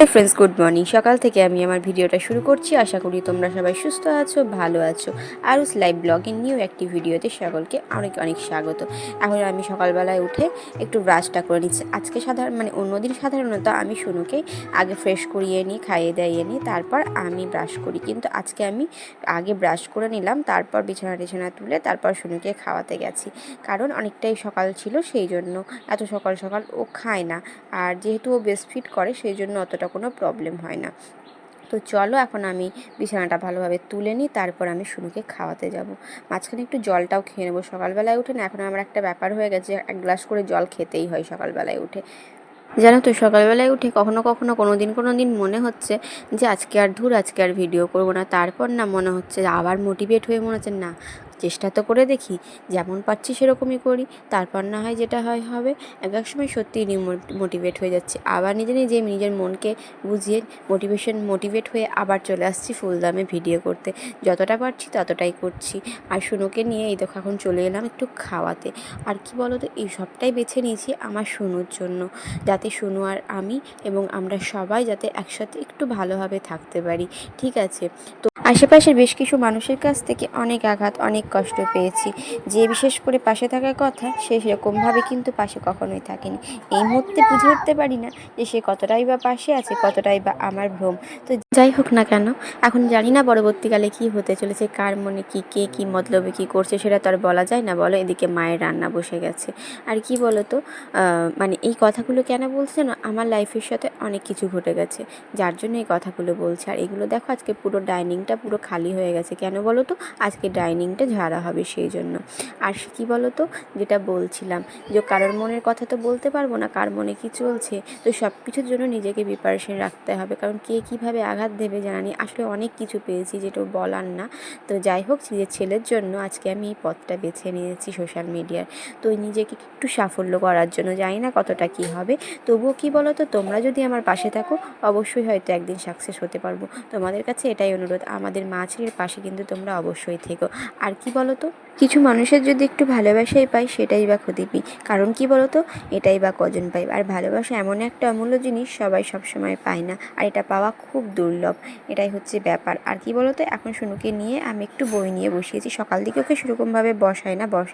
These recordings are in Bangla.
Friends, good morning. সকাল থেকে আমি আমার ভিডিওটা শুরু করছি। আশা করি তোমরা সবাই সুস্থ আছো, ভালো আছো। আরুস লাইভ ব্লগিং নিউ একটি ভিডিওতে সকলকে অনেক অনেক স্বাগত। এখন আমি সকালবেলায় উঠে একটু ব্রাশটা করে নিচ্ছি। আজকে অন্যদিন সাধারণত আমি শুনুকে আগে ফ্রেশ করিয়ে নিই, খাইয়ে দাইয়ে নিই, তারপর আমি ব্রাশ করি। কিন্তু আজকে আমি আগে ব্রাশ করে নিলাম, তারপর বিছানা টিছানা তুলে তারপর শুনুকে খাওয়াতে গেছি। কারণ অনেকটাই সকাল ছিল, সেই জন্য এত সকাল সকাল ও খায় না। আর যেহেতু ও ব্রেস্টফিড করে, সেই জন্য অতটা কোনো প্রবলেম হয় না। তো চলো এখন আমি বিছানাটা ভালোভাবে তুলে নিই, তারপর আমি শুনুকে খাওয়াতে যাব। মাঝখানে একটু জলটাও খেয়ে নেবো। সকালবেলায় উঠে না এখন আমার একটা ব্যাপার হয়ে গেছে, এক গ্লাস করে জল খেতেই হয় সকালবেলায় উঠে। জানো তো, সকালবেলায় উঠে কখনো কখনো কোনো দিন মনে হচ্ছে যে আজকে আর ভিডিও করব না। তারপর না মনে হচ্ছে, আবার মোটিভেট হয়ে মনে হচ্ছে না, চেষ্টা তো করে দেখি, যেমন পারছি সেরকমই করি, তারপর না হয় যেটা হয় হবে। এক সময় সত্যিই মোটিভেট হয়ে যাচ্ছে, আবার নিজের মনকে বুঝিয়ে মোটিভেট হয়ে আবার চলে আসছি ফুলদামে ভিডিও করতে। যতটা পারছি ততটাই করছি। আর শুনুকে নিয়ে এই দেখো এখন চলে এলাম একটু খাওয়াতে। আর কি বলো তো, এই সবটাই বেছে নিয়েছি আমার শুনুর জন্য, যাতে শুনু আর আমি এবং আমরা সবাই যাতে একসাথে একটু ভালোভাবে থাকতে পারি। ঠিক আছে? তো আশেপাশের বেশ কিছু মানুষের কাছ থেকে অনেক আঘাত, অনেক কষ্ট পেয়েছি। যে বিশেষ করে পাশে থাকার কথা, সে সেরকমভাবে কিন্তু পাশে কখনোই থাকেনি। এই মুহূর্তে বুঝে উঠতে পারি না যে সে কতটাই বা পাশে আছে, কতটাই বা আমার ভ্রম। তো যাই হোক না কেন, এখন জানি না পরবর্তীকালে কি হতে চলেছে, কার মনে কি, কে কী মতলবে কী করছে, সেটা তো আর বলা যায় না, বলো। এদিকে মায়ের রান্না বসে গেছে। আর কি বলো তো, মানে এই কথাগুলো কেন বলছে না, আমার লাইফের সাথে অনেক কিছু ঘটে গেছে, যার জন্য এই কথাগুলো বলছে। আর এগুলো দেখো, আজকে পুরো ডাইনিংটা পুরো খালি হয়ে গেছে। কেন বলো তো, আজকে ডাইনিংটা ঝাড়া হবে সেই জন্য। আর কি বলো তো, যেটা বলছিলাম, যে কারোর মনের কথা তো বলতে পারবো না, কার মনে কি চলছে। তো সব কিছুর জন্য নিজেকে প্রিপারেশন রাখতে হবে, কারণ কে কীভাবে আঘাত দেবে জানা নেই। আসলে অনেক কিছু পেয়েছি যেটা বলার না। তো যাই হোক, নিজের ছেলের জন্য আজকে আমি এই পথটা বেছে নিয়েছি সোশ্যাল মিডিয়ার। তো নিজেকে একটু সাফল্য করার জন্য, জানি না কতটা কি হবে, তবুও কি বলো তো, তোমরা যদি আমার পাশে থাকো অবশ্যই হয়তো একদিন সাকসেস হতে পারবো। তোমাদের কাছে এটাই অনুরোধ, আমাদের মা ছেলের পাশে কিন্তু তোমরা অবশ্যই থেকো। আর কি বলো তো, কিছু মানুষের যদি একটু ভালোবাসাই পাই, সেটাই বা ক্ষতি পাই। কারণ কি বলো তো, এটাই বা কজন পাই। আর ভালোবাসা এমন একটা অমূল্য জিনিস, সবাই সবসময় পায় না, আর এটা পাওয়া খুব দুর্লভ। এটাই হচ্ছে ব্যাপার। আর কি বলো তো, এখন শুনুকে নিয়ে আমি একটু বই নিয়ে বসিয়েছি। সকাল দিকে ওকে সেরকমভাবে বসে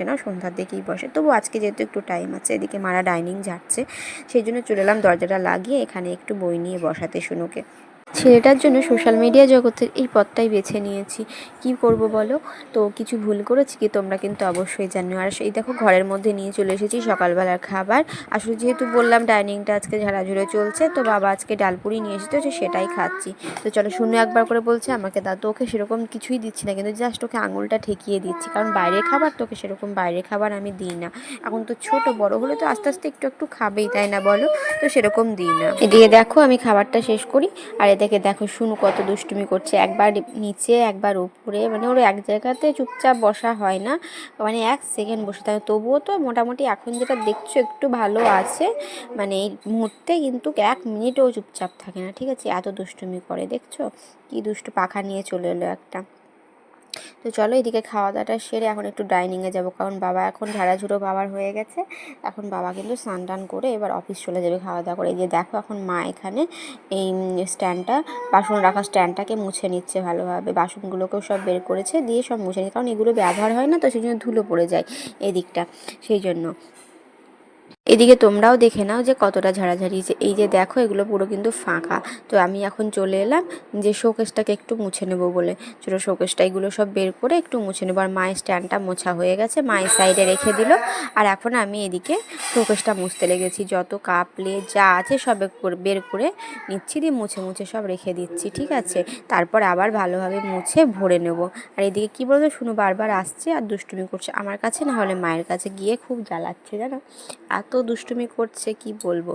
না, সন্ধ্যার দিকেই বসে। তবু আজকে যেহেতু একটু টাইম আছে, এদিকে মারা ডাইনিং ঝাড়ছে, সেই জন্য চলে এলাম দরজাটা লাগিয়ে এখানে একটু বই নিয়ে বসাতে শুনুকে। ছেলেটার জন্য সোশ্যাল মিডিয়া জগতের এই পথটাই বেছে নিয়েছি। কি করব বলো? তো কিছু ভুল করেছি কি, তোমরা কিন্তু অবশ্যই জানো। আর সেই দেখো, ঘরের মধ্যে নিয়ে চলে এসেছি সকালবেলার খাবার। আসলে যেহেতু বললাম ডাইনিংটা আজকে ঝাড়াঝুড়ে চলছে, তো বাবা আজকে ডালপুরি নিয়ে এসেছে, তো সেটাই খাচ্ছি। তো চলো, শুনে একবার করে বলছে আমাকে দাও। তো ওকে সেরকম কিছুই দিচ্ছি না, কিন্তু জাস্ট ওকে আঙুলটা ঠেকিয়ে দিচ্ছি, কারণ বাইরের খাবার, তোকে সেরকম বাইরের খাবার আমি দিই না। এখন তো ছোট, বড় হলে তো আস্তে আস্তে একটু একটু খাবেই, তাই না বলো? তো সেরকম দিই না। এদিকে দেখো আমি খাবারটা শেষ করি, আর এদিকে দেখো শুনু কত দুষ্টুমি করছে, একবার নিচে একবার উপরে, মানে ওর এক জায়গাতে চুপচাপ বসা হয় না, মানে এক সেকেন্ড বসে থাকে। তবুও তো মোটামুটি এখন যেটা দেখছো একটু ভালো আছে, মানে এই মুহূর্তে কিন্তু 1 মিনিটও চুপচাপ থাকে না। ঠিক আছে, এত দুষ্টুমি করে, দেখছো কি দুষ্টু পাখা নিয়ে চলে এলো একটা। তো চলো, এদিকে খাওয়া দাওয়াটা সেরে এখন একটু ডাইনিংয়ে যাব, কারণ বাবা এখন ঝাড়াঝুড়ো বাবার হয়ে গেছে। এখন বাবা কিন্তু স্নান টান করে এবার অফিস চলে যাবে খাওয়া দাওয়া করে। এই যে দেখো, এখন মা এখানে এই স্ট্যান্ডটা, বাসন রাখার স্ট্যান্ডটাকে মুছে নিচ্ছে ভালোভাবে। বাসনগুলোকেও সব বের করেছে, দিয়ে সব মুছে নিচ্ছে, কারণ এগুলো ব্যবহার হয় না, তো সেই জন্য ধুলো পড়ে যায় এদিকটা, সেই জন্য। এদিকে তোমরাও দেখে নাও যে কতটা ঝাড়াঝাড়ি। এই যে দেখো, এগুলো পুরো কিন্তু ফাঁকা। তো আমি এখন চলে এলাম যে শোকেসটাকে একটু মুছে নেবো বলে। ছোটো শোকেসটা এগুলো সব বের করে একটু মুছে নেবো। আর মায়ের স্ট্যান্ডটা মোছা হয়ে গেছে, মায়ের সাইডে রেখে দিল। আর এখন আমি এদিকে শোকেসটা মুছতে লেগেছি, যত কাপ প্লেট যা আছে সব বের করে নিচ্ছি, দিয়ে মুছে মুছে সব রেখে দিচ্ছি। ঠিক আছে, তারপর আবার ভালোভাবে মুছে ভরে নেব। আর এদিকে কী বলতো, শুনো বারবার আসছে আর দুষ্টুমি করছে আমার কাছে, না হলে মায়ের কাছে গিয়ে খুব জ্বালাচ্ছে, জানো, এত দুষ্টুমি করছে কি বলবো।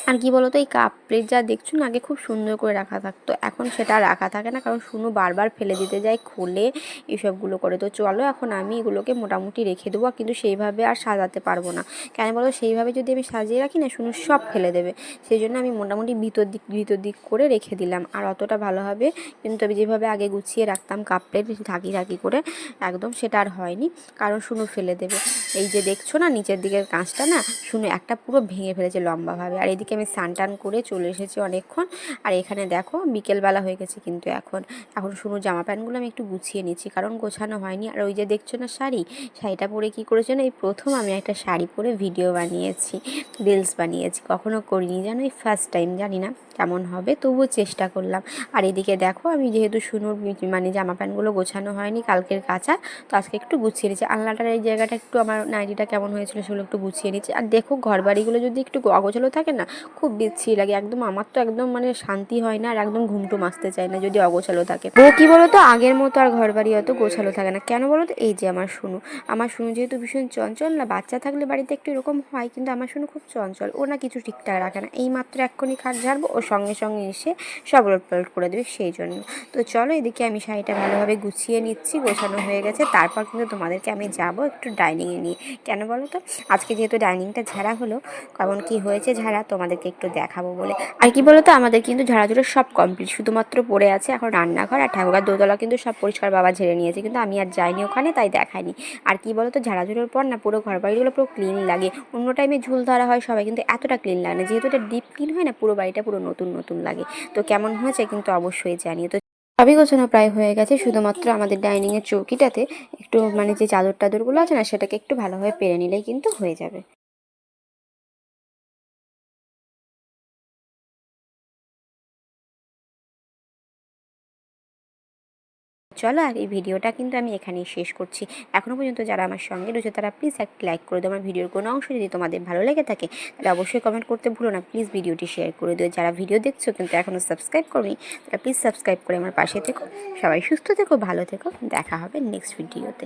আর কি বলতো, এই কাপ প্লেট যা দেখছো না, আগে খুব সুন্দর করে রাখা থাকতো, এখন সেটা রাখা থাকে না, কারণ শুনু বারবার ফেলে দিতে যায়, খুলে এসবগুলো করে। তো চলো, এখন আমি এগুলোকে মোটামুটি রেখে দেবো, কিন্তু সেইভাবে আর সাজাতে পারবো না। কেন বলো, সেইভাবে যদি আমি সাজিয়ে রাখি না, শুনু সব ফেলে দেবে। সেই জন্য আমি মোটামুটি ভিতর দিক করে রেখে দিলাম। আর অতটা ভালোভাবে কিন্তু আমি যেভাবে আগে গুছিয়ে রাখতাম কাপ প্লেট ঢাকি করে, একদম সেটা আর হয়নি, কারণ শুনু ফেলে দেবে। এই যে দেখছো না নিচের দিকের কাঁচটা না, শুনু একটা পুরো ভেঙে ফেলেছে লম্বাভাবে। আর এদিকে আমি স্নান টান করে চলে এসেছি অনেকক্ষণ। আর এখানে দেখো বিকেলবেলা হয়ে গেছে, কিন্তু এখন শুনুর জামা প্যান্টগুলো আমি একটু গুছিয়ে নিচ্ছি, কারণ গোছানো হয়নি। আর ওই যে দেখছো না শাড়িটা পরে কি করেছো না, এই প্রথম আমি একটা শাড়ি পরে ভিডিও বানিয়েছি, রিলস বানিয়েছি, কখনো করিনি জানো, এই ফার্স্ট টাইম। জানি না কেমন হবে, তবুও চেষ্টা করলাম। আর এদিকে দেখো আমি যেহেতু শুনুর মানে জামা প্যান্টগুলো গোছানো হয়নি, কালকের কাচা, তো আজকে একটু গুছিয়ে নিচ্ছি। আলনাটার এই জায়গাটা একটু, আমার নাইটিটা কেমন হয়েছিল সেগুলো একটু গুছিয়ে নিচ্ছি। আর দেখো ঘর বাড়িগুলো যদি একটু অগোছালো থাকে না, খুব বিচ্ছিরি লাগে একদম। আমার তো একদম মানে শান্তি হয় না, আর একদম ঘুমটু আসতে চায় না যদি অগোছালো থাকে। ও কি বলো তো, আগের মতো আর ঘর বাড়ি অত গোছালো থাকে না। কেন বলো তো, এই যে আমার শুনু যেহেতু ভীষণ চঞ্চল না, বাচ্চা থাকলে বাড়িতে একটু এরকম হয়, কিন্তু আমার শুনু খুব চঞ্চল, ও না কিছু ঠিকঠাক রাখে না। এই মাত্র এক্ষুনি খাট ঝাড়বো, ও সঙ্গে সঙ্গে এসে সব উলটপালট করে দেবে, সেই জন্য। তো চলো এদিকে আমি শাড়িটা ভালোভাবে গুছিয়ে নিচ্ছি, গোছানো হয়ে গেছে। তারপর কিন্তু তোমাদেরকে আমি যাব একটু ডাইনিংয়ে নিয়ে। কেন বলো তো, আজকে যেহেতু ডাইনিংটা ঝাড়া হলো, কারণ কি হয়েছে ঝাড়া তোমাদেরকে একটু দেখাবো বলে। আর কি বলো তো, আমাদের কিন্তু ঝাড়াঝুড়ো সব কমপ্লিট, শুধুমাত্র পড়ে আছে এখন রান্নাঘর আর ঠাকুরঘর, দোতলা কিন্তু সব পরিষ্কার বাবা ঝেড়ে নিয়েছে, কিন্তু আমি আর যাইনি ওখানে, তাই দেখাইনি। আর কি বলো তো, ঝাড়াঝুড়োর পর না পুরো ঘর বাড়িগুলো পুরো ক্লিন লাগে। অন্য টাইমে ঝুল ধরা হয় সবাই, কিন্তু এতটা ক্লিন লাগে না, যেহেতু এটা ডিপ ক্লিন হয় না, পুরো বাড়িটা পুরো নতুন নতুন লাগে। তো কেমন হয়েছে কিন্তু অবশ্যই জানিও। তো সবই গোছানো প্রায় হয়ে গেছে, শুধুমাত্র আমাদের ডাইনিংয়ের চৌকিটাতে একটু মানে যে চাদর টাদরগুলো আছে না, সেটাকে একটু ভালোভাবে পেরে নিলেই কিন্তু হয়ে যাবে। চলো, আর এই ভিডিওটা কিন্তু আমি এখানেই শেষ করছি। এখনও পর্যন্ত যারা আমার সঙ্গে রয়েছে তারা প্লিজ একটা লাইক করে দিও। আমার ভিডিওর কোনো অংশ যদি তোমাদের ভালো লেগে থাকে তাহলে অবশ্যই কমেন্ট করতে ভুলো না। প্লিজ ভিডিওটি শেয়ার করে দিও। যারা ভিডিও দেখছো কিন্তু এখনও সাবস্ক্রাইব করনি, তারা প্লিজ সাবস্ক্রাইব করে আমার পাশে থেকো। সবাই সুস্থ থেকো, ভালো থেকো, দেখা হবে নেক্সট ভিডিওতে।